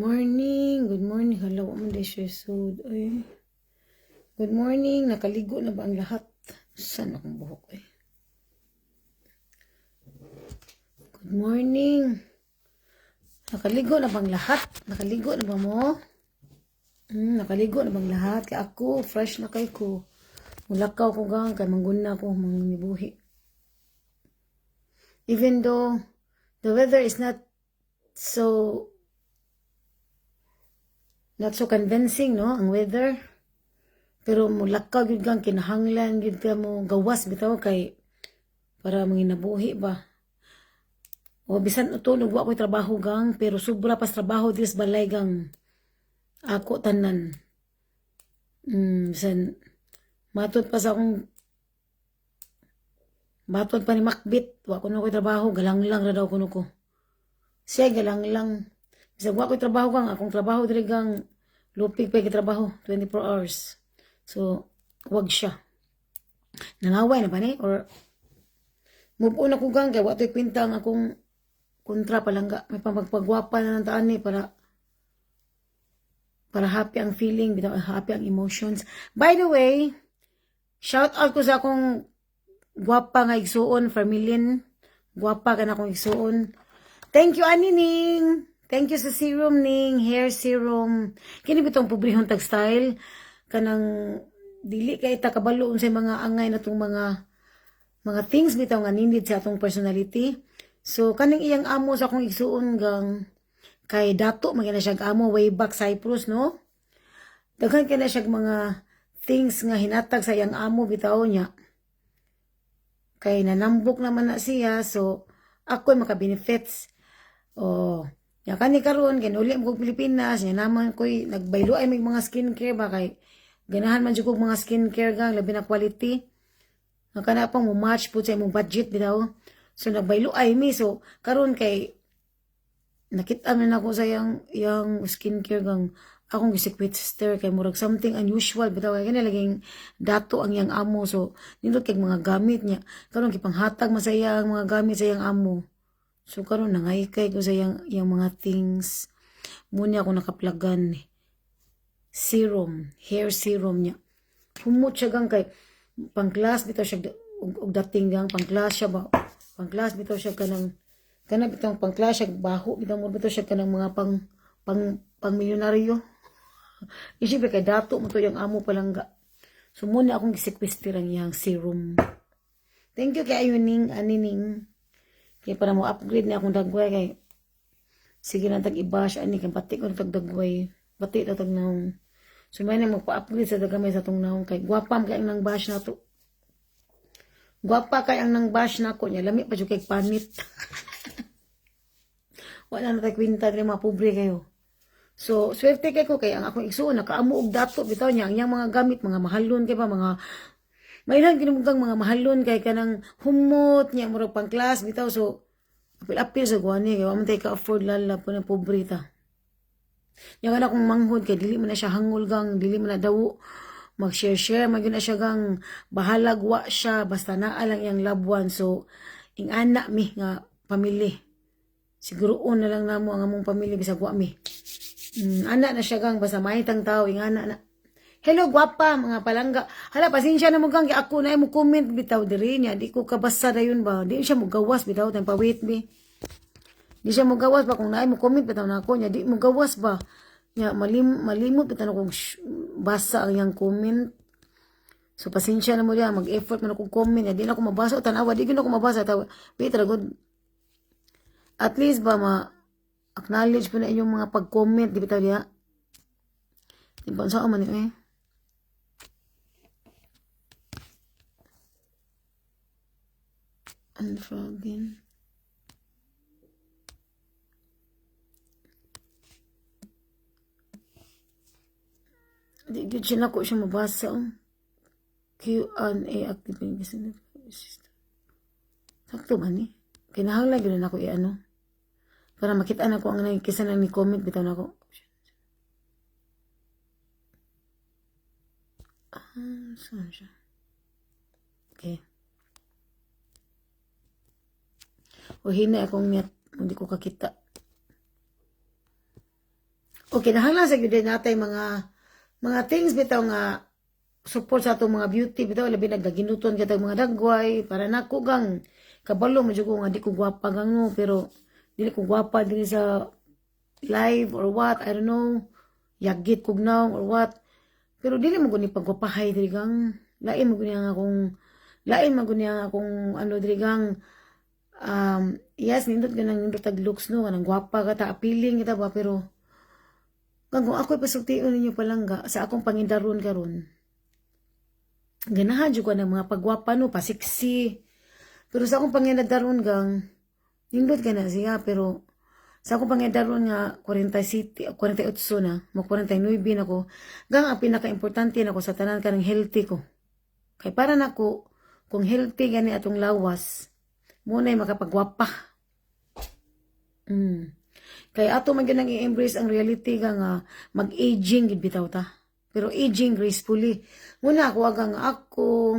morning. Good morning. Hala, wa man day siya sud. Ay. Good morning. Nakaligo na ba ang lahat? Saan akong buhok eh? Good morning. Nakaligo na bang lahat? Nakaligo na ba mo? Nakaligo na bang lahat? Kaya ako, fresh na kay ko. Mulakaw ko gang, kay mangguna ko, mangibuhi. Even though the weather is not so convincing, no? Ang weather. Pero mulakaw yun kang kinahanglan, yun ka mo gawas, bitaw kay para manginabuhi ba. O bisan utulog wa ko'y trabaho gang, pero sobra pas trabaho dis balay gang ako tanan. Bisan matod pa sa akong matod pa ni Makbit, wa ko na ko'y trabaho, galang lang ra daw kuno ko. Siya galang lang. Bisan wa ko'y trabaho gang, akong trabaho diri gang lupig pa trabaho 24 hours. So wag siya. Nangaway na ba ni? Or move on ako gang, kaya wa to'y kwenta ang akong kontra palangga. May pagpagwapa na ng taan ni para happy ang feeling, bitaw happy ang emotions. By the way, shout out ko sa akong gwapa nga igsuon, Fermilin. Gwapa ka na akong igsuon. Thank you, Anining. Thank you sa serum ning, hair serum. Kini bitong pobrehon tag style. Kanang dili kay ta kabalo sa mga angay na tong mga things bitaw nga needed sa atong personality. So kaning iyang amo sa akong igsuon gang kay dato magina siya amo way back Cyprus, no? Daghan kay na siya mga things nga hinatag sa iyang amo bitaw niya. Kay nanambok naman na siya, so ako maka-benefits. Oh, ya kani karon kinuli mo kog Pilipinas, nya naman koy nagbaylo ay may mga skincare ba kay ganahan man jud kog mga skincare gang labi na quality. Nga kana pang mo match pud sa imong budget bitaw. So nagbaylo ay mi, so karon kay nakita man ako sa yang skincare gang akong gisekwit sister kay murag something unusual bitaw kay kani laging dato ang yang amo, so nindot kay mga gamit niya karon gipanghatag man sa iyang mga gamit sa iyang amo. So karon nangaykay ko sa yang mga things muna ako nakaplagan serum, hair serum niya. Humot siya gang kay pang class bitaw siya og dating gang pang class siya ba. Pang class bitaw siya kanang bitong pang class siya baho bitaw mo bitaw siya kanang mga pang milyonaryo. Isipre kay dato mo to yung amo palangga. So muna akong gisekwester ang yang serum. Thank you kay Ayuning, Anining. Kaya para mo upgrade na akong dagway kay sige na tag i-bash ani kay pati ko tag dagway. Pati na tag naong. So may na magpa-upgrade sa dagamay sa tong naong kay gwapam kay ang nang bash na to. Gwapa kay ang nang bash na ko niya lami pa jud kay panit. Wala na tay kwenta diri mga pobre kayo. So swerte kay ko kay ang akong igsuon nakaamo og dato bitaw niya ang iyang mga gamit mga mahalon kay pa mga mailan kinumugang mga mahalon kay kanang humot niya murag pang class bitaw, so apil-apil sa kuani kay wa man tay ka afford lala po na pobre ta. Yang ana kong manghod kay dili man na siya hangol gang, dili man na daw mag-share magyud na siya gang bahalag wa siya basta naa lang yang loved one. So ingana mi nga pamilya. Siguroon na lang namo ang among pamilya bisag wa mi. Anak na siya gang basta mahitang tao ingana na. Hello gwapa mga palangga. Hala pasensya na mo gang kay ako na mo comment bitaw diri niya di ko kabasa dayon ba. Di siya mo gawas bitaw tan pawait mi. Di siya mo gawas ba kung naay mo comment bitaw na ako niya di mo gawas ba. Nya malimot bitaw kung basa ang yang comment. So pasensya na mo diya mag-effort man ako comment niya di na ako mabasa tanawa di gyud ako mabasa taw. Wait ra good. At least ba acknowledge po na inyong mga pag-comment di bitaw diya. Di ba sa man eh. Unfrogging. Di gyud siya nako siya mabasa. Q&A active system. Sakto man eh. Kinahanglan gyud nako i-ano. Para makita na ko ang nakikisa na ni comment bitaw na ko. Saan siya? Okay. O hina akong net, hindi ko kakita. Okay, nahanglan sa gyud natay mga things bitaw nga support sa atong mga beauty bitaw labi nagdaginuton katag mga dagway para nako gang kabalo mo jud ko nga di ko gwapa gang no pero dili ko gwapa dili sa live or what I don't know yagit kog now or what pero dili mo guni pagwapahay dili gang lain mo guni nga akong ano dili gang yes nindot ganang nindot tag looks no kanang gwapa ka ta appealing kita ba pero kung ako'y pasultiun ninyo palangga sa akong pangindaron karon ganahan jud ko ng mga pagwapa no pasiksi pero sa akong pangindaron gang nindot ka na siya pero sa akong pangindaron nga 47 48 na mo 49 na ko gang ang pinaka-importante nako sa tanan kanang healthy ko kay para nako kung healthy gani atong lawas mo na makapagwapa kay ato man ganang i-embrace ang reality nga mag-aging gid bitaw ta. Pero aging gracefully. Muna ako agang ako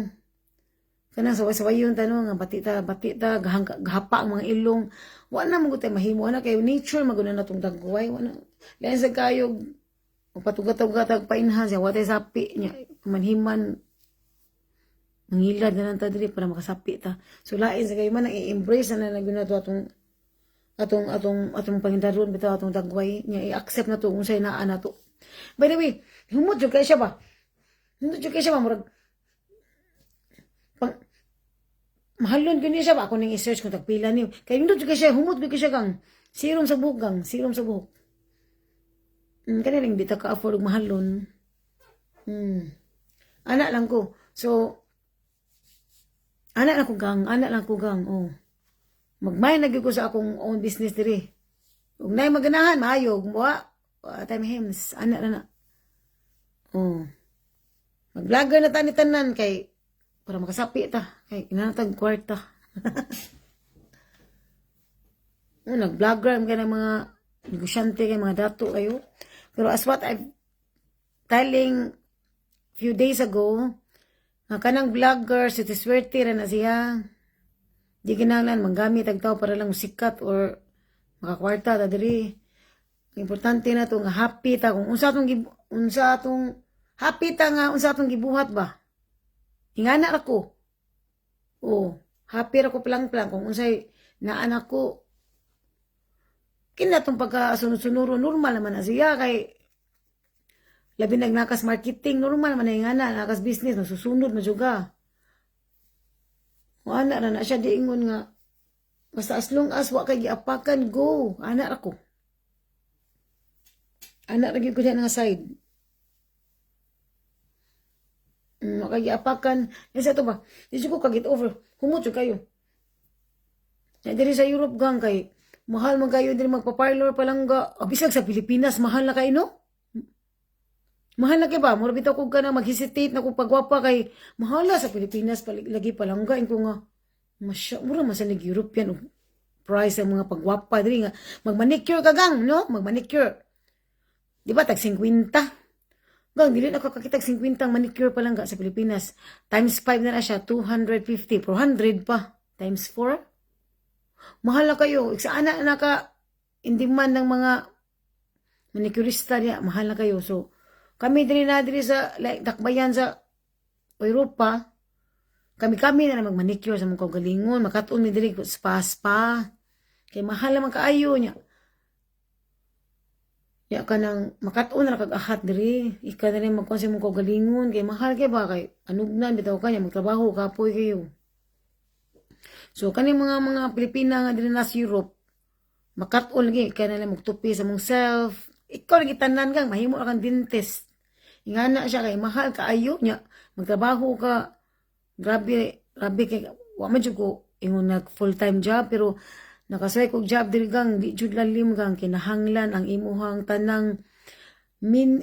kanang saway-sawayon tanong nga batita gahapa ang mga ilong. Wa na mo tay mahimo na kay nature maguna natong dagway wa na. Lain sa kayo patugat-tugat painhan siya wa tay sapi nya manhiman mangilad na lang ta diri para makasapi ta. So lain sa kayo man i-embrace na naguna to atong pangindaron bitaw atong dagway nya i-accept na to unsay naa na to. By the way, humot jud kay siya ba? Murag pang mahalon gani siya ba ako ning i-search kung tagpila niyo. Kay humot jud kay siya, humot jud kay siya gang serum sa buhok. Kani ring bitaw ka afford og mahalon. Anak lang ko. So anak lang ko gang. Oh. Magmay nagyud ko sa akong own business diri. Ug nay maganahan maayo wa time hems ana na. Oh. Mag-vlogger na tani tanan kay para makasapi ta kay inatag kwarta. Nag-vlogger kay mga negosyante kay mga dato kayo. Pero as what I'm telling few days ago, nga kanang vlogger swerte ra na siya. Di kinahanglan manggamit ang tao para lang sikat or makakwarta ta diri. Importante na to nga happy ta kung unsa atong happy ta nga unsa atong gibuhat ba. Ingana ra ko. Oh, happy ra ko plang-plang kung unsay naanak ko. Kinatong pagka-sunod-sunuro normal naman na siya kay labi nagnakas marketing normal man na ingana nakas business nasusunod majuga. O anak na siya diingon nga basta as long as wa kay giapakan go anak ako anak lagi ko diyan nga side wa kay giapakan isa to ba di ko kagit over humot jud kayo na diri sa Europe gang kay mahal man kayo diri magpa-parlor palangga bisag sa Pilipinas mahal na kay no. Mahal na kay ba? Mura bitaw ko ka na mag-hesitate na kung pagwapa kay mahala sa Pilipinas lagi palanggain ko nga. Mura masalig European price ang mga pagwapa diri nga mag-manicure ka gang no? Mag-manicure. Di ba tag 50? Gang dili na kakakitag 50 ang manicure palangga sa Pilipinas. Times 5 na siya 250 400 pa. Times 4. Mahal na kayo. Sa anak naka indiman ng mga manicurista niya mahal na kayo. So kami diri sa dakbayan sa Europa. Kami na magmanicure sa mga kagalingon. Makatuon mi diri spa. Kay mahal naman kaayo niya. Ya kanang makatuon na kag-ahat diri. Ika na rin magkuhan sa mga kagalingon. Kay mahal kay ba kay anugnan bitaw kanya magtrabaho kapoy kayo. So kaning mga Pilipina nga diri na sa Europe. Makatuon lagi kay na magtupi sa mong self. Ikaw lagi tanan kang mahimo ra kang dentist. Ingana siya kay mahal kaayo niya. Magtrabaho ka. Grabe kay wa man jud ko ingon nag full-time job pero nakasay kog job diri gang di jud lalim gang kinahanglan ang imuhang tanang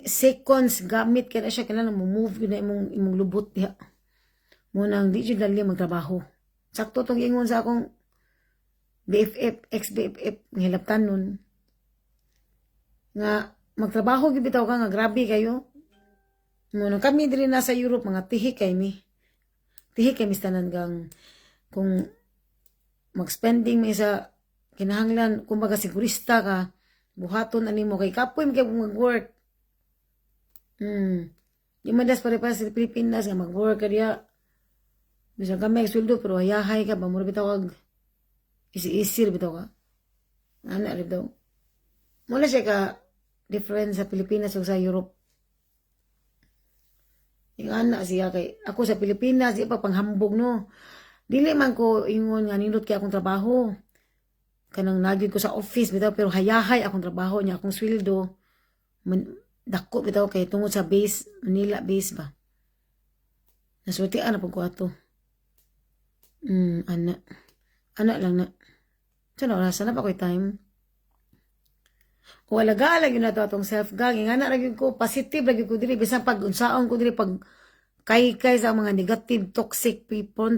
seconds gamit kay na siya kinahanglan mo move na imong lubot diha. Mo nang di jud lalim magtrabaho. Sakto tong ingon sa akong BFF ex-BFF ngilaptan nun nga magtrabaho gyud bitaw ka nga grabe kayo. Muna kami diri na sa Europe mga tihi kay mi tanan gang kung mag-spending may sa kinahanglan kumbaga sigurista ka buhaton ani mo kay kapoy magay mag-work. Di man das pare sa Pilipinas nga mag-work ka diya. Bisan kami sweldo pero hayahay ka ba mo bitaw kag isi-isir bitaw ka. Ana rin daw. Mula siya ka different sa Pilipinas o sa Europe. Yung ana siya kay ako sa Pilipinas di pa panghambog no. Dili man ko ingon nga nindot kay akong trabaho. Kanang nagid ko sa office bitaw pero hayahay akong trabaho niya akong sweldo. Dako bitaw kay tungod sa base Manila base ba. Naswerte ana pag ko ato. Ana lang na. Sana oras na pa ko'y time. O alaga yun na to atong self-gang. Nga na lagi ko, positive lagi ko diri. Bisan pag unsaon ko diri, pag kay sa mga negative, toxic people.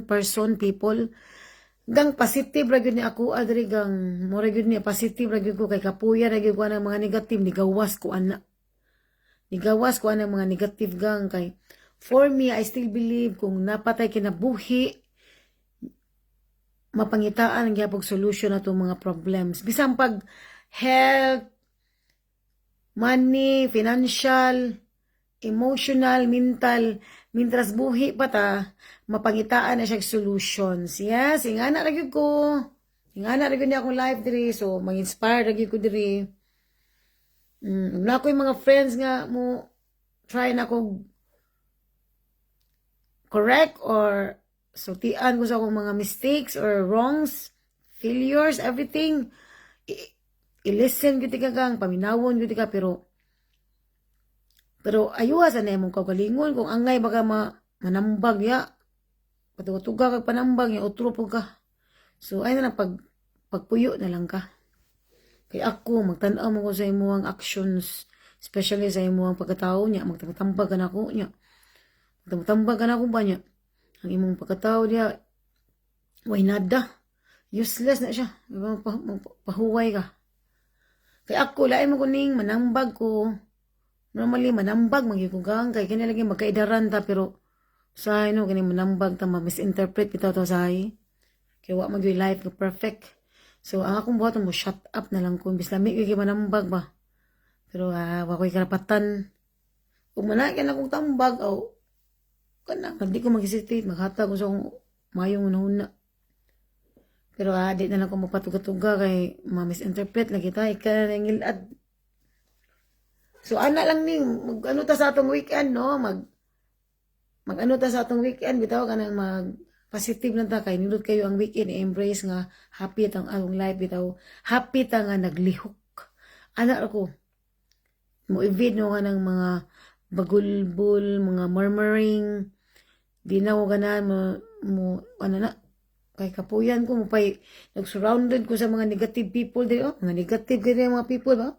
Gang positive lagi ni ako, adri gang, mo lagi ni positive lagi ko, kay kapuya lagi ko ng mga negative, nigawas ko ana. Nigawas ko ang mga negative gang. Kay, for me, I still believe kung napatay kinabuhi, mapangitaan ang gyapog solution na itong mga problems. Bisan pag health, money, financial, emotional, mental, mintras buhi pa ta, mapangitaan na siya solutions. Yes, ingana lagi ko. Ingana lagi niya akong life diri. So, mag-inspire lagi ko diri. Na ako yung mga friends nga mo try na ko correct or sutian ko sa akong mga mistakes or wrongs, failures, everything. I-listen ko ka kang, paminawon ko ka, pero ayuha sa na mong kagalingon, kung angay baka manambag ya, patuga kag panambag ya, utro po ka. So, ay na pagpuyo na lang ka. Kaya ako, magtanaw mo ko sa imuang actions, especially sa imuang pagkatao niya, magtambag ka na ko niya. Magtambag ka na ko ba niya? Ang imong pagkatao niya, way nada. Useless na siya. Pahuway ka. Kaya ako, lain mo kuning, manambag ko. Normally, manambag, magikugang. Kaya kanilagi magkaidaran ta, pero sa no, kaning manambag ta, ma-misinterpret kita to sa hay. Kaya wa mag life ko perfect. So, ang akong buhaton mo, shut up na lang ko. Bis lami, kaya manambag ba. Pero, wa ko'y karapatan. Kung manakin akong tambag, kanang hindi ko mag-hesitate, maghata ko sa akong mayong una-una. Pero di na lang ko magpatuga-tuga kay ma-misinterpret na kita, ika na ngilad. So, ana lang ning, mag-ano ta sa atong weekend, no? Mag-ano ta sa atong weekend, bitaw ka nang mag-positive na ta, kay nindot kayo ang weekend, i-embrace nga, happy tang atong life, bitaw, happy ta nga naglihok. Ana ako, mo-evade no nga ng mga bagulbul, mga murmuring, di na ko ganan mo ano na, kay kapuyan ko mo pay nag-surrounded ko sa mga negative people diri, mga negative diri mga people ba.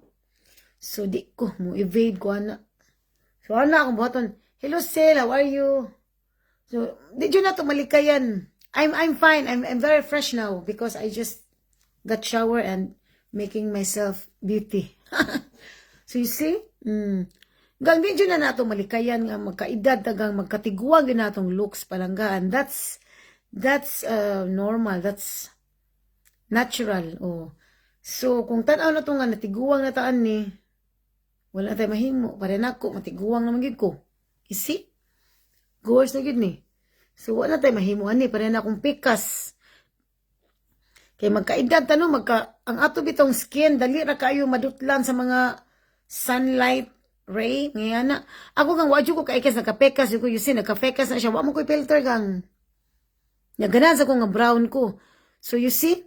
So di ko mo evade ko ana. So ana akong buhaton, hello Sel, how are you? So di jud na to malikayan. I'm fine. I'm very fresh now because I just got shower and making myself beauty. So you see? Gang di na nato malikayan nga magkaedad tagang magkatiguang din natong looks palanggaan. That's normal. That's natural. Oh. So kung tan-aw na to nga natiguang na taan ni, wala tayo mahimo. Para nako matiguang naman gid ko. You see? Goals na gid ni. So wala tayo mahimo ani para na akong pikas. Kay magkaedad tanong ang ato bitong skin dali ra kayo madutlan sa mga sunlight Ray, ngayon na. Ako kang wadyo ko kaikas, nagkapekas, yung you see, nagkapekas na siya. Wa mo ko'y filter kang. Naganan sa ko nga brown ko. So you see,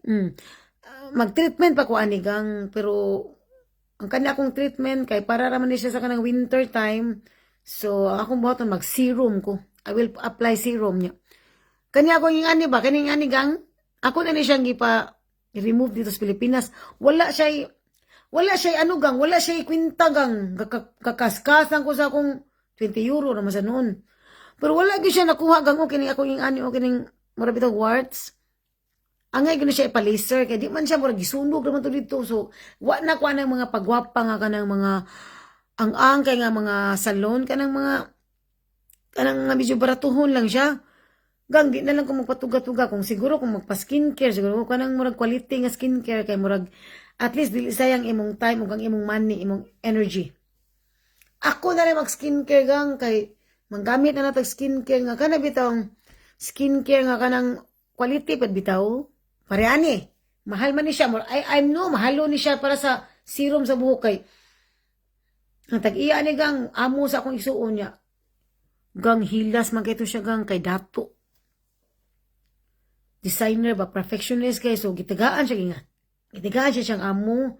mag-treatment pa ko ani gang, pero ang kanya akong treatment, kay para raman siya sa kanang winter time, so akong buhaton mag-serum ko. I will apply serum niya. Kanya ako yung ani ba, kanya yung ani gang, ako na ni siyang i-remove dito sa Pilipinas. Wala siya ano gang, wala siya kwinta gang, kakaskasan ko sa akong 20 euro naman sa noon. Pero wala gyud siya nakuha gang o kining ako yung ani o kining mura bitong warts. Angay gyud siya ipa-laser kay di man siya mura gisunog naman to dito. So wa na ko anang mga pagwapa nga kanang mga ang kay nga mga salon kanang mga medyo baratuhon lang siya. Gang di na lang ko magpatuga-tuga kung siguro kung magpa-skincare siguro kanang murag quality nga skincare kay murag At least dili sayang imong time ug ang imong money, imong energy. Ako na rin mag skincare gang kay manggamit na natag skincare nga kana bitong skincare nga kanang quality pad bitaw. Pareani. Mahal man ni siya. I know mahalo ni siya para sa serum sa buhok kay ang tag-iya ni gang amo sa akong isuon niya. Gang hilas man kay to siya gang kay dato. Designer ba perfectionist kay so gitagaan siya gingat. Gitagaan siya siyang amo.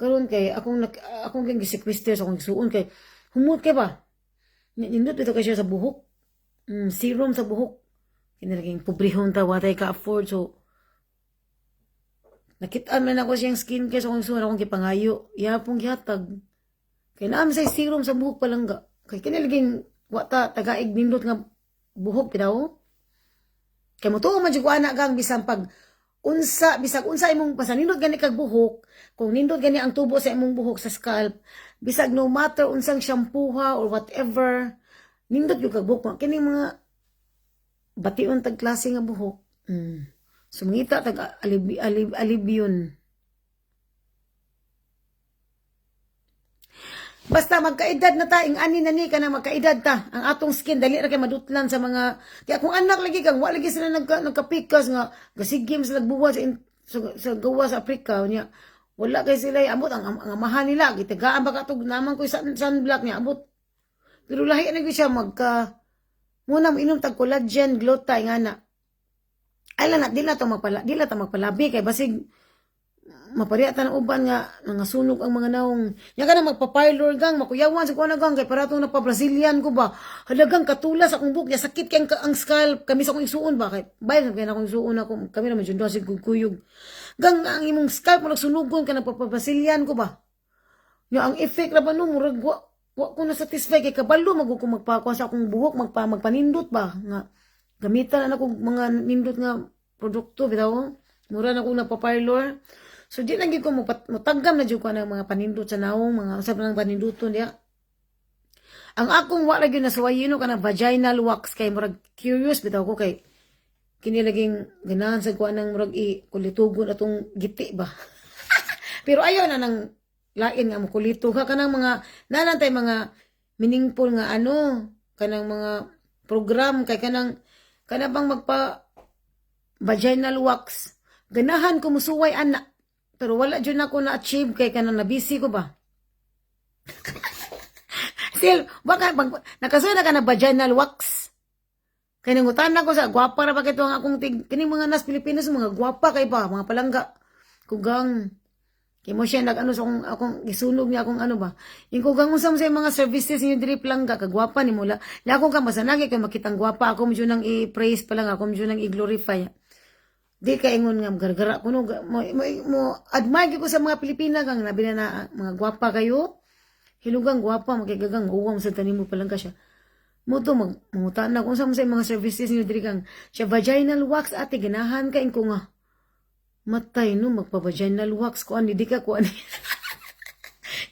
Karon kay akong kang gisequester sa akong isuon kay humot kay ba. Nindot ito kay siya sa buhok. Serum sa buhok. Kinalaging pobrehon ta watay ka afford so nakitaan man ako siyang skincare sa akong isuon akong gipangayo. Yapong gihatag. Kay naam sa serum sa buhok palangga. Kay kinalaging wata tagaig nindot nga buhok bitaw. Kay mo tuo man jud ko ana gang bisan pag bisag unsa imong pasanindot gani kag buhok, kung nindot gani ang tubo sa imong buhok sa scalp, bisag no matter unsang shampoo or whatever, nindot yung kag buhok kini mga bation tag klase nga buhok. Sumngita tag alibyon. Basta magkaedad na ta, ani na ni ka na magkaedad ta. Ang atong skin, dali ra kay madutlan sa mga... Kaya kung anak lagi kang, wala lagi sila nagkapikas nga, gasigim sila buwa sa gawa sa Africa. Niya, wala kay sila, abot, ang amahan nila, gitagaan baka ito, naman ko yung sunblock niya, abot. Pero lahi na siya muna inom tag collagen, glota, nga na. Ay lang na, di na ito magpalabi, kay basig, mapariatan ng uban nga nangasunog ang mga naong nya ka na magpa-parlor gang makuyawan sa kuana gang kay para itong nagpa-Brazilian ko ba halagang katulas akong buhok niya sakit kay ang scalp kami sa akong isuon ba kay bayan kay akong isuon ako kami naman jud si kuyog gang ang imong scalp mo nagsunugon ka nagpa-Brazilian ko ba nya ang effect ra ba no murag wa ko na satisfy kay kabalo magko magpakuha sa akong buhok magpanindot ba nga gamitan na ako mga nindot nga produkto bitaw mura na ko nagpa-parlor. So, di lang ko mataggam na dyan ko ng mga panindot sa naong, mga usap ng paninduton niya. Ang akong wala yun nasawayino ka ng vaginal wax kay murag curious bitaw ko kay kinilaging ganahan sa kuha ng murag kulitugon atong giti ba. Pero ayaw na ng lain nga makulito ka kanang mga nanantay mga meaningful nga kanang mga program kay kanang bang magpa vaginal wax. Ganahan ko musuway anak. Pero wala dyan ako na-achieve kay kanang nabisi ko ba? Still, baka nakasuya na ka na vaginal wax. Kaya nangutan ko sa gwapa ra pa kito ang akong kining mga nas Pilipinas mga gwapa kay ba mga palangga. Kugang kay mo siya nag sa akong gisunog niya akong ba. Yung kugang unsa mo sa mga services niyo diri palangga kagwapa ni mula. La akong ka masanagi kay makitang gwapa ako mo nang i-praise pa lang ako mo nang i-glorify. Di ka ingon nga gargara ko no mo admire ko sa mga Pilipina kang nabi na mga gwapa kayo hilugang gwapa makigagang uwam sa tanim mo palang ka siya mo to mangutan na kung sa mga services niyo diri kang siya vaginal wax ate ganahan ka ko nga matay no magpa vaginal wax ko ani di ka ko ani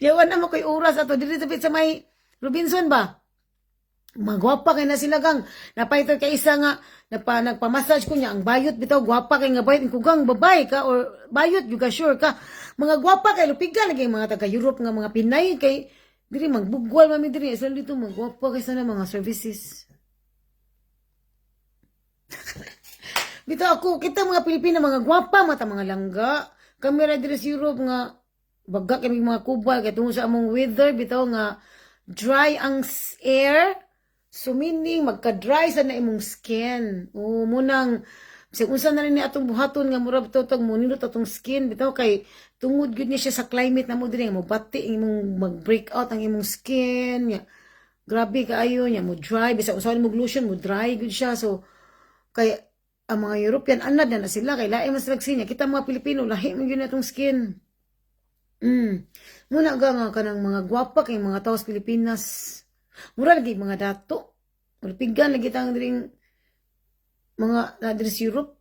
yawan na mo koy oras ato diri sa may Robinson ba magwapa kay na sila gang napayto kay isa nga nagpa-massage ko niya ang bayot bitaw gwapa kay nga bayot kugang babay ka or bayot juga sure ka mga gwapa kay lupigan lagi mga taga Europe nga mga Pinay kay diri magbugwal mami diri sa dito magwapa kay sana mga services bitaw ako kita mga Pilipina mga gwapa mata mga langga kami ra diri sa Europe nga baga kami mga kubal kay tungod sa among weather bitaw nga dry ang air. So meaning magka-dry sa na imong skin. O munang unsa na rin ni atong buhaton nga murag totog mo nindot atong skin bitaw kay tungod gyud ni siya sa climate na mo diri mo bati imong mag-break out ang imong skin nya. Grabe kaayo nya mo dry bisa usahay mo lotion mo dry gyud siya so kay ang mga European anad na sila kay lain mas skin nya kita mga Pilipino lahi man gyud atong skin. Muna nga kanang mga gwapa kay mga taos Pilipinas. Mura lagi mga dato. Pigan lagi tang diring mga na diri sa Europe.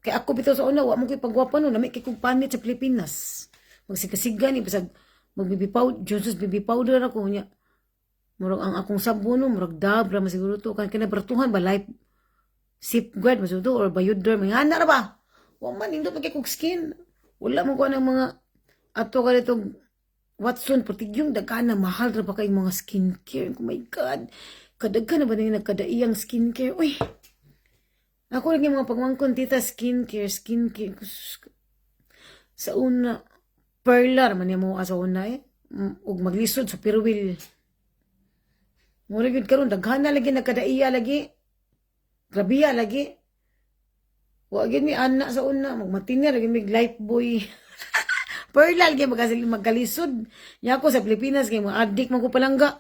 Kay ako bitaw sa una wa mo kay pagwapa no nami kay kog panit sa Pilipinas. Magsigasiga ni bisag magbibi powder, Johnson's baby powder ako nya. Murag ang akong sabon no murag dabra masiguro to kan kinabertuhan ba life safeguard masud or Bioderm nga na ra ba. Wa man indot kay kog skin. Wala mo ko ng mga ato ka dito Watson, pati yung daghan na mahal na ba kayong mga skincare? Oh my God. Kadaghan na ba na yung nagkadaiyang skincare? Uy, ako lagi mga pagmangkon, tita, skincare. Sa una, perlar man yung mga sa una ug maglisod sa pirwil. Mura yun karon daghan na lagi nagkadaiya lagi. Grabiya lagi. Wa gyud mi anak sa una, magmatinir lagi mig life boy. Perlal kay magkalisod. Nya ako sa Pilipinas kay mga adik man ko palangga.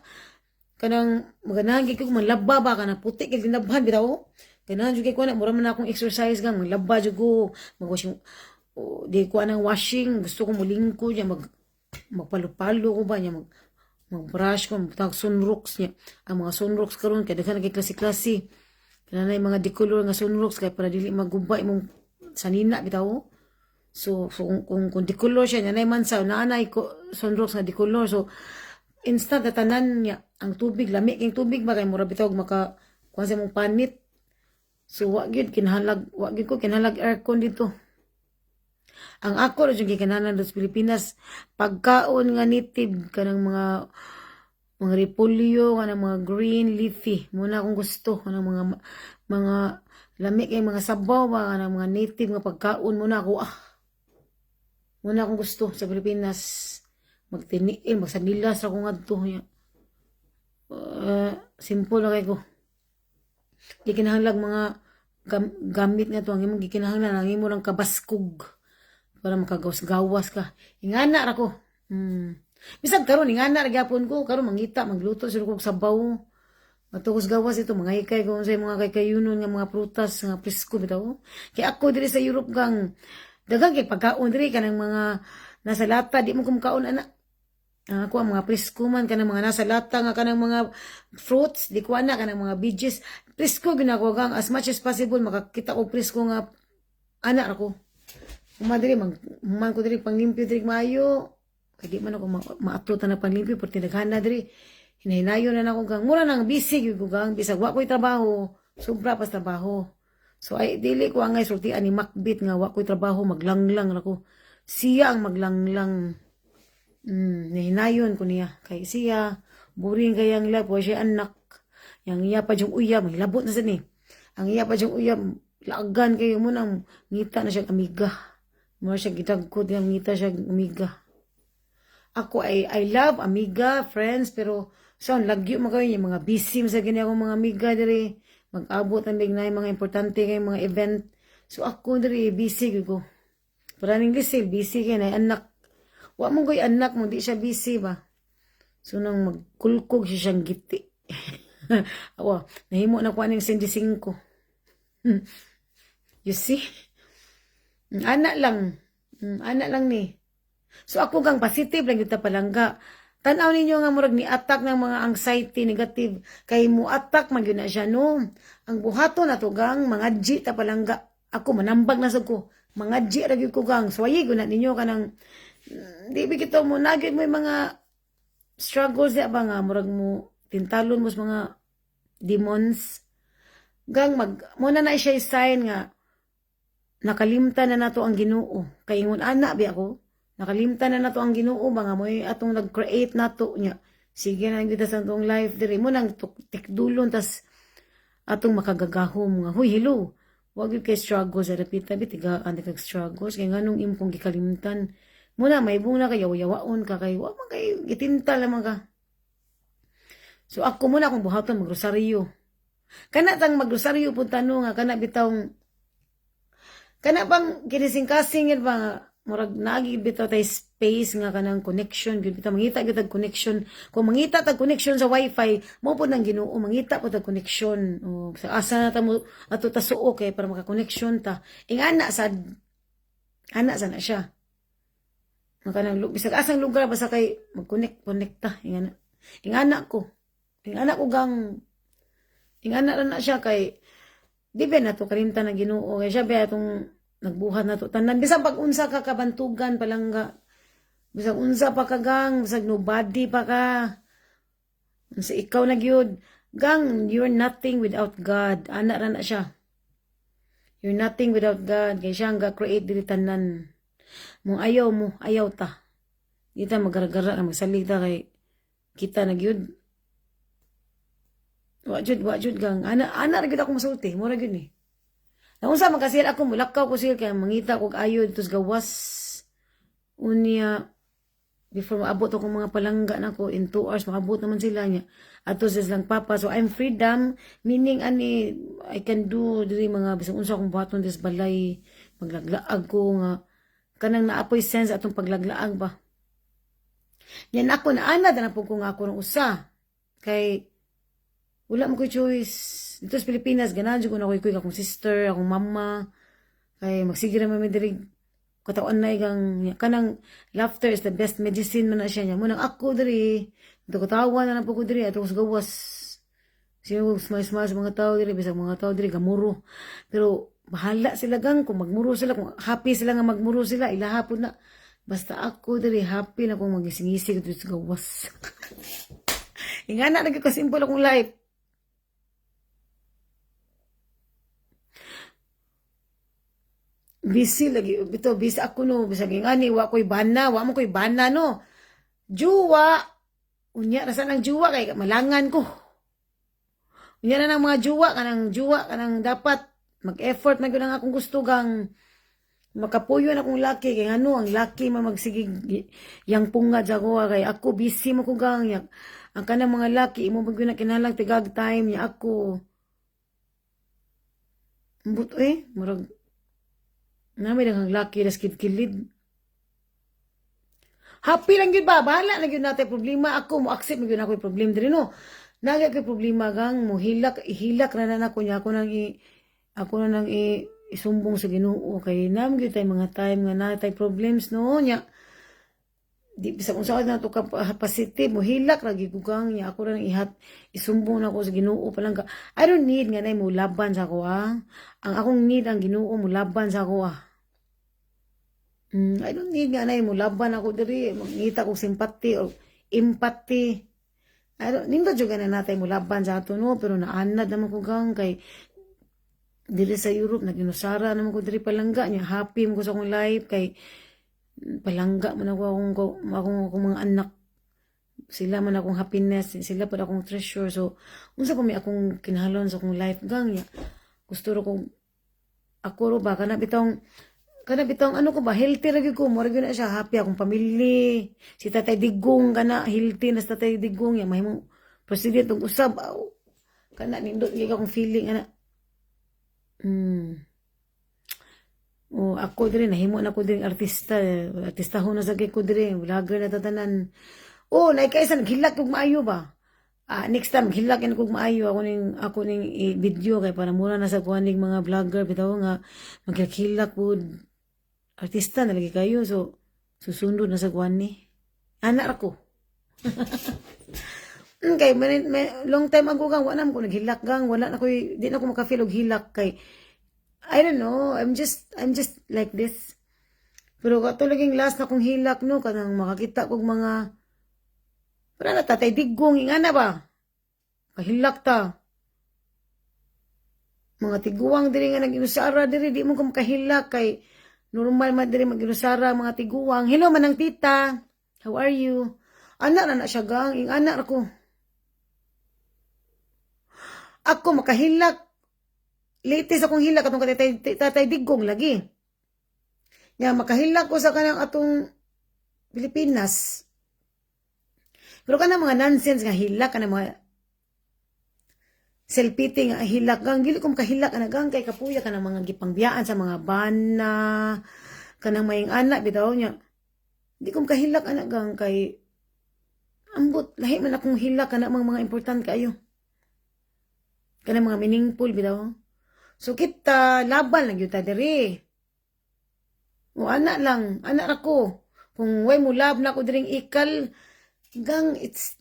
Kanang maganahan kay ko manlaba ba kana puti kay ginabhan bitaw. Ganahan jud kay ko na mura man akong exercise gang manlaba jud ko. Magwashing di ko anang washing, gusto ko mulingko nya magpalo-palo ko ba nya mag-brush ko, magtag sunrocks niya. Ang mga sunrocks karon kay daghan kay klase-klase. Kanang mga decolor nga sunrocks kay para dili magubay imong sanina bitaw. So kung decolor siya, nanay man sa naanay ko sunrocks nga decolor. So instant tanan niya ang tubig, lami king tubig ba kay mura bitawg maka kuan sa mong panit. So wa gyud ko kinahanglag aircon dito. Ang ako ra jud kinahanglan sa Pilipinas pagkaon nga native kanang mga repolyo, kanang mga green leafy. Muna akong gusto kanang mga lami kay mga sabaw ba kanang mga native nga pagkaon muna ako Muna akong gusto sa Pilipinas. Magtiniil, magsanilas ako nga ito. Simple na kayo ko. Di kinahanglag mga gamit nga ito. Ang imong gikinahanglan, ang imong lang kabaskog. Para makagawas-gawas ka. Ingana ra ko. Bisag karon ingana ra gyapon ko. Karon mangita, magluto sila kong sabaw. Matugos gawas ito, mga hikay kung sa mga kayunon nga mga prutas, nga presko bitaw. Kaya ako diri sa Europe gang dagang kay pagkaon diri kanang mga nasa lata di mo kumkaon ana. Ako ang mga presko man kanang mga nasa lata nga kanang mga fruits di ko ana kanang mga veggies presko ginako gang as much as possible makakita ko presko nga ana ra ko. Kumadiri man ko diri panglimpyo diri maayo. Kay di man ako maatlutan na panglimpyo perti daghan na diri. Hinahinayo na nako gang mura nang busy gyud ko gang bisag wa ko'y trabaho, sobra pas trabaho. So ay dili ko angay sultian ni Macbeth nga wa ko'y trabaho maglanglang ako. Siya ang maglanglang. Nahinayon ko niya kay siya boring kayang life wa siya anak. Yang iya pa jung uyab hilabot na sa ni. Ang iya pa jung uyab laagan kayo mo nang ngita na siya amiga. Mo siya gitagkod nga ngita siya amiga. Ako I love amiga, friends, pero sound lagyo mo kayo yung mga busy sa ganyan akong mga amiga diri. Mag-abot ang bignay mga importante kay mga event. So ako diri busy ko. Para ning busy kay na anak. Wa mo koy anak mo di siya busy ba. So nang magkulkog siya siyang giti. Awa, nahimo na ko aning 25. You see? Anak lang ni. So ako gang positive lang kita palangga. Tanaw ninyo nga murag ni attack ng mga anxiety negative kay mo attack man gyud na siya no. Ang buhaton nato gang mga G ta palangga. Ako manambag na sad ko. Mga G ra gyud ko gang. So ayi na ninyo kanang di bigito mo nagid mo mga struggles ya ba nga murag mo tintalon mo sa mga demons. Gang muna na siya sign nga nakalimtan na nato ang Ginoo. Kay ingon ana bi ako. Nakalimtan na nato ang Ginoo mga mo atong nag-create nato nya. Sige na kita sa atong life diri mo nang tikdulon tas atong makagagahom nga huy hello. Wag gyud kay struggle sa dapita bitiga andi kag struggles kay nganong imong gikalimtan. Muna may buna kay yawaon ka kay wa man kay gitintal lamang ka. So ako muna akong buhaton magrosaryo. Kana tang magrosaryo pud tanong nga kana bitawng kana bang kinising-kasing ba nga murag naagi bitaw tay space nga kanang connection gyud bitaw mangita gyud tag connection kung mangita tag connection sa wifi mo pud nang Ginoo mangita pud tag connection sa asa na ta mo ato ta suo kay para maka-connection ta ana sa na siya kanang bisag asang lugar basta kay mag-connect ta ingana ko gang ingana ra na siya kay di ba nato kalimtan ng Ginoo kay siya ba atong nagbuhat na to tanan bisag pag unsa ka kabantugan palangga bisag unsa pa ka gang bisag nobody pa ka unsa ikaw na gyud gang you're nothing without God ana ra na siya you're nothing without God kay siya nga create diri tanan Mong ayaw mo, ayaw ta. Di ta magaragara na magsalita kay kita na gyud. Wa jud gang ana ra gyud ako masulti, mura gyud ni. Naunsa man kasi ako mulakaw ko sila kay mangita kog ayo dito sa gawas. Unya before maabot akong mga palangga nako in 2 hours maabot naman sila niya. Ato sa silang papa, so I'm freedom, meaning ani I can do diri mga bisag unsa akong buhaton des balay, maglaglaag ko nga kanang naapoy sense atong paglaglaag ba. Yan ako na ana na po ko nga ako ng usa kay wala mo ko choice. Dito sa Pilipinas, ganahan ko na ko akong sister, akong mama. Kay magsige ra man diri katawan na igang kanang laughter is the best medicine man na siya niya. Munang ako diri, dito ko tawa na po ko diri ato sa gawas. Sino smile sa mga tao diri, bisag mga tao diri gamuro. Pero bahala sila gang kung magmuro sila, kung happy sila nga magmuro sila, ilahapon na. Basta ako diri happy na kung magising-isig dito sa gawas. Ingana na ko simple akong life. Busy lagi bito busy ako no bisag ngani wa koy bana wa mo koy bana no juwa unya rasa nang juwa kay malangan ko unya na ng mga juwa kanang dapat mag-effort na gyud ang akong gusto gang makapuyo na akong laki kay ano ang laki man magsigig yang pungad sa ko kay ako busy mo ko gang yak ang kanang mga laki imo bagyo na kinalang tigag time niya ako but murag namin ang laki na skid-kilid. Happy lang yun ba? Bahala lang yun natin problema. Ako, mo-accept mo yun ako yung problema din, no? Nagay ko problema gang, mo ihilak na ako niya. Ako na nang isumbong sa Ginoo. Kay namin yun tayo mga time nga na tayo problems, no? Nya, di bisa kung saan na ito kapasite, mo hilak lagi ko gang niya. Ako na nang isumbong na ako sa Ginoo palang ka. I don't need nga na mo laban sa ako, Ang akong need ang Ginoo mo laban sa ako, I don't need nga na mo laban ako diri mangita kog sympathy or empathy. I don't nindot jud na natay mo laban sa ato no pero naanad naman ko gang kay diri sa Europe naginusara naman ko diri palangga niya happy mo ko sa akong life kay palangga man ako akong mga anak sila man akong happiness sila pa akong treasure so unsa pa may akong kinahanglan sa akong life gang niya gusto ro kong ako ro ba kana bitong ano ko ba healthy ra gyud ko mo ra gyud na siya happy akong pamilya si Tatay Digong kana healthy na sa Tatay Digong ya mahimo president og usab kana nindot gyud akong feeling ana ako diri nahimo na ko diri artista ho na sa ko diri vlogger na tatanan naikaysa naghilak kog maayo ba next time hilak yan kog maayo ako ning video kay para mura na sa kuaning mga vlogger bitaw nga magkilak pud artista na lagi kayo so susundod na sa kuan ni anak ako kay long time ago gang wala na ko naghilak gang wala na ko di na ko makafeel og hilak kay I don't know I'm just like this pero kato laging last na kong hilak no kanang makakita kog mga para na Tatay Digong ingana ba kahilak ta mga tiguang diri nga naginusara diri di mo ko makahilak kay normal man diri maginusara mga tiguang hello manang tita how are you anak na siya gang ing anak ako makahilak latest akong hilak atong Tatay Digong lagi nga makahilak ko sa kanang atong Pilipinas pero kanang mga nonsense nga hilak kanang mga self-pity nga hilak gang dili ko makahilak ana gang kay kapuya kanang mga gipangbiyaan sa mga bana kanang mayong anak bitaw nya di ko makahilak ana gang kay ambot lahi man akong hilak kana mga importante kayo kanang mga meaningful bitaw so kita laban lang gyud ta diri anak lang anak ako kung way mo love na ako diring ikal gang it's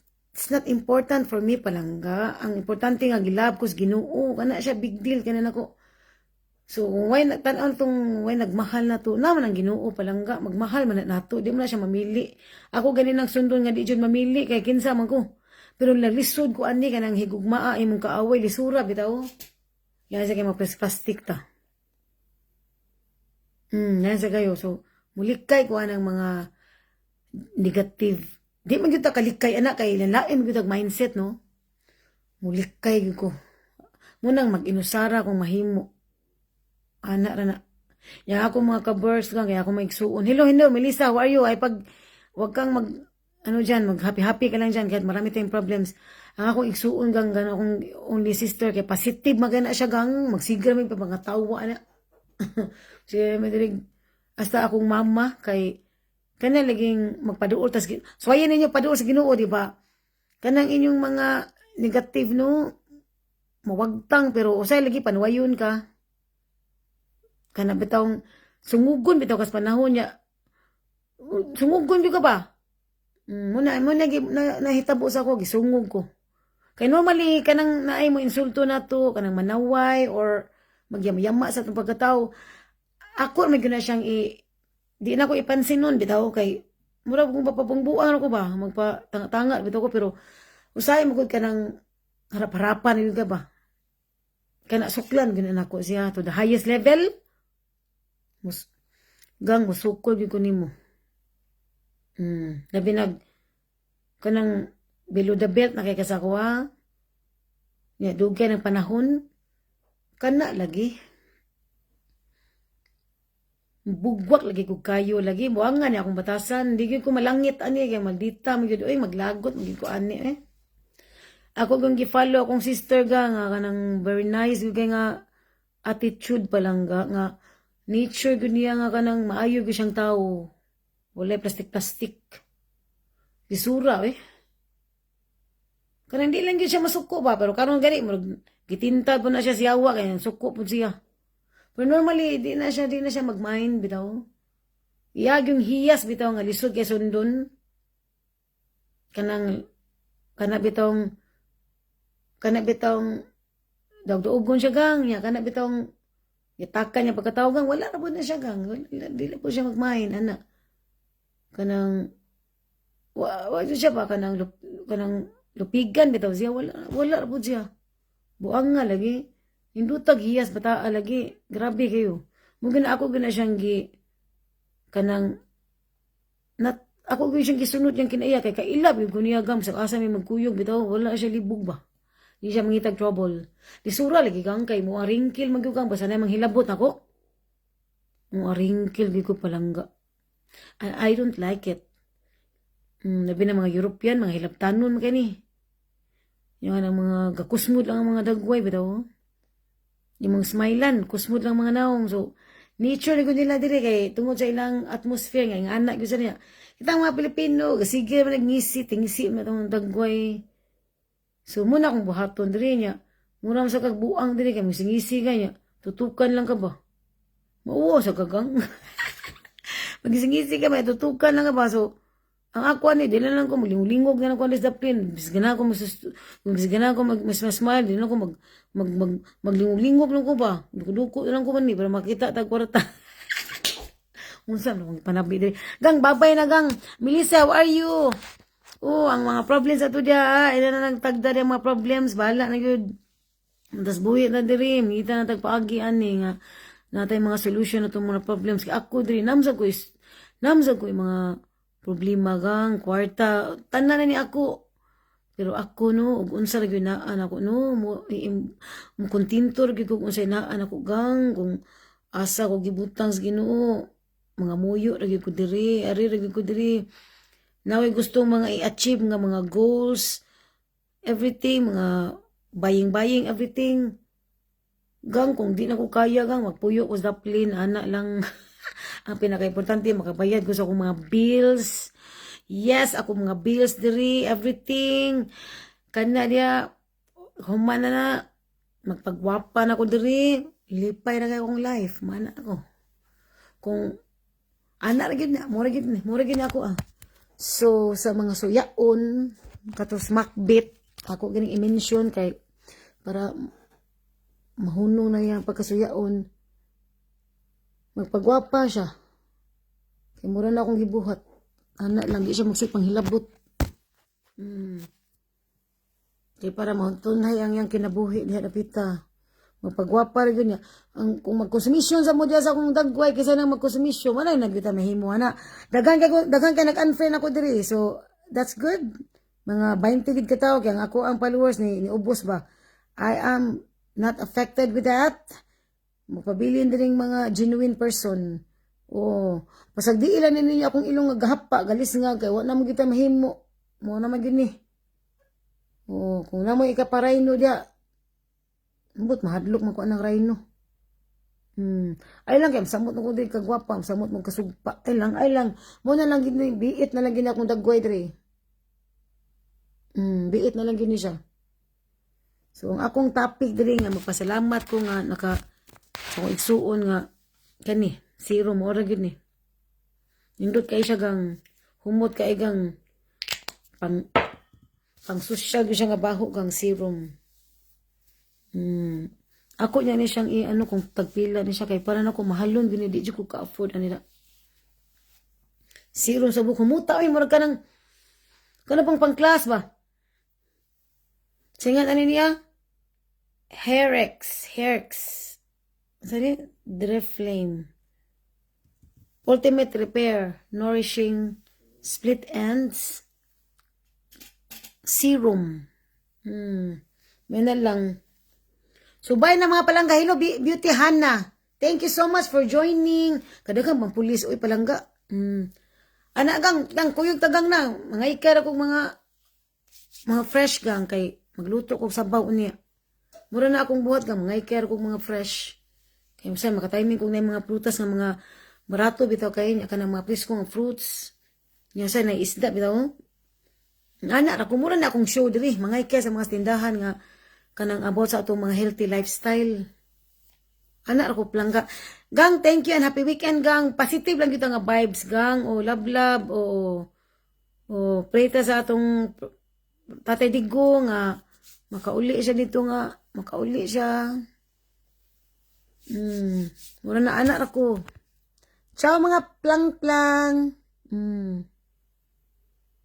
not important for me palangga. Ang importante nga gilab ko sa Ginoo. Kana siya big deal kana nako. So why tan-aw tong why nagmahal na to? Naman ang Ginoo palangga magmahal man nato. Di mo na siya mamili. Ako gani nang sundon nga di jud mamili kay kinsa man ko. Pero nalisod ko ani kanang higugmaa imong kaaway lisura bitaw. Yan sa kay maplastic ta. Yan sa kayo. So Mulikay ko anang mga negative. Di man gyud ta kalikay anak kay lain gyud ang mindset no. Mulikay gyud ko. Munang mag-inusara kung mahimo. Ana ra na. Yang ako mga ka-burst kang kaya ako maigsuon. Hello, Melissa, how are you? Ay pag wag kang mag ano dyan, mag-happy-happy ka lang dyan kahit marami tayong problems. Ang akong igsuon gang akong only sister kay positive magana siya gang magsigra may mga tawa ana. Siya madirig hasta akong mama kay kana laging magpaduol tas suwayan ninyo paduol sa Ginoo di ba? Kanang inyong mga negative no mawagtang pero usay lagi panuwayon ka. Kana bitawng sungugon bitaw kas panahon niya. Sungugon gyud ka ba? Muna nahitabo sa ako gisungog ko. Kay normally kanang naay mo insulto nato kanang manaway or magyama-yama sa atong pagkatao. Ako may gina siyang di na ko ipansin nun bitaw kay mura kung papabungbuan ako ba magpatanga bitaw ko pero usay mo gud kanang harap-harapan gyud ka ba. Kana suklan gyud nako siya to the highest level. Gang musukol gyud ko nimo. Labi kanang below the belt na kay kasakwa. Nya dugay ng panahon kana lagi. Bugwak lagi ko kayo lagi buangan ni akong batasan di gyud ko malangit ani kay maldita mo gyud oy maglagot mo gyud ko ani Ako kung gi-follow akong sister nga kanang very nice gyud nga attitude pa lang nga nature gyud niya nga kanang maayo gyud siyang tao. Wala plastic. Bisura Kanang di lang gyud siya masuko ba pero karon gani mo gitinta po na siya siyawa kay suko po siya. Pero normally di na siya mag-mind bitaw. Iyag yung hiyas bitaw nga lisod kay sundon. Kana bitong dawdugon siya gang ya kana bitong itakan niya pagkatawag wala ra pud na siya gang dili po siya mag-mind ana. Kanang wa siya pa kanang lupigan bitaw siya wala ra pud siya. Buang nga lagi. Hindutag hiyas bata lagi. Grabe kayo. Mugin ako gina siyang kanang ako gina siyang gisunod yung kinaiya kay kailab yung kuniyagam sa asa may magkuyog bitaw wala siya libog ba. Di siya mangitag trouble. Di sura lagi kang kay mo ringkil magyugang basta na manghilabot ako. Mo ringkil di ko palangga. I don't like it. Labi na mga European, mga hilabtanon kani. Yung mga gakusmod lang ang mga dagway bitaw. Yung mga smilan, kusmod lang mga naong. So, nature ni ko nila dire kay tungod sa ilang atmosphere nga anak gyud sa niya. Kitang mga Pilipino, sige man nagngisi, tingisi man tong dagway. So, muna akong buhaton dire niya. Mura sa kagbuang dire kay singisi kanya. Tutukan lang ka ba? Mauwa sa kagang. Magisingisi ka ba, tutukan lang ka ba? So, ang ako ani dili lang ko maglingog na ko discipline bisgana ko mas-smile dili lang ko maglingog lang ko ba duko lang ko man ni para makita tag kwarta unsa man panabi diri gang babay na gang Melissa how are you ang mga problems ato dia ila na nagtagda ang mga problems bahala na gyud tas buhi na diri mita na tagpaagi ani nga natay mga solution na itong mga problems kay ako diri namsa ko mga problema gang, kwarta, tanan na ni ako. Pero ako no, ug unsa ra gyud naan ako no, mo kontinto ra gyud ko unsay naan ako gang, kung asa ko gibutang sa Ginoo, mga muyo ra gyud ko diri, ari ra gyud ko diri. Naway gusto mga i-achieve nga mga goals, everything, mga buying everything. Gang kung di na ko kaya gang magpuyo ko sa daplin, ana lang. Ang pinaka-importante, makabayad ko sa akong mga bills. Yes, ako mga bills diri, everything. Kana dia, human na magpagwapa na ko diri, lipay na kayo akong life. Mana ako. Kung, anak na gid na, mura gid na ako So, sa mga suyaon, katos makbit, ako ganing i-mention kay, para mahunong na yung pagkasuyaon, magpagwapa siya. Kaya mura na akong gibuhat. Anak lang, di siya magsipang hilabot. Kaya para mauntunay ang yung kinabuhi niya napita. Magpagwapa rin niya. Ang, kung magkonsumisyon sa mo diya sa akong dagway, kaysa nang magkonsumisyon, wala yung nagkita mahimo, ana. Dagan kay nag-unfriend ako diri. So, that's good. Mga 20 gid ka tao, kaya ako ang followers ni ubos ba. I am not affected with that. Magpabilin din mga genuine person. Oh, pasag di ilan ninyo akong ilong gahapa, galis nga kay wa na mo kita mahimo. Mo na magini. Oh, kung na mo ikaparayno dia, ambot mahadlok man ko anang rhino. Ay lang kay samot ko diri kagwapa, samot mo kasugpa. Ay lang. Mo na lang gini biit na lang gini akong dagway diri. Biit na lang gini siya. So ang akong topic diri nga magpasalamat ko nga naka akong igsuon nga kani zero mo ra gid ni. Nindot kay siya gang humot kay gang pang social gyud siya nga baho gang serum. Ako niya ni siyang ano kung tagpila ni siya kay para na ko mahalon gini di ko ka-afford anila. Serum sa buko muta ay murag kanang pang class ba. Singan ani niya? Herex. Sorry, Driflame. Ultimate Repair, Nourishing Split Ends Serum. May na lang. So, bye na mga palangga. Hello, Beauty Hannah. Thank you so much for joining. Kadagang pang pulis. Uy, palangga. Ana, gang, kuyog tagang na. Mga ikera kong mga fresh gang. Kay magluto kong sabaw niya. Mura na akong buhat gang. Mga ikera kong mga fresh. Kaya masaya, makatiming kong na yung mga prutas ng mga barato. Bitaw kayo niya ka ng mga presko ng fruits. Niya sa na isda. Bitaw. Ana, ako mura na akong show diri. Mga ikera sa mga tindahan nga kanang about sa atong mga healthy lifestyle. Anak ako plangga. Gang, thank you and happy weekend, gang. Positive lang kita nga vibes, gang. O love, o pray ta sa atong Tatay Digo nga makauli siya dito nga. Makauli siya. Mura na anak ako. Ciao mga plang-plang.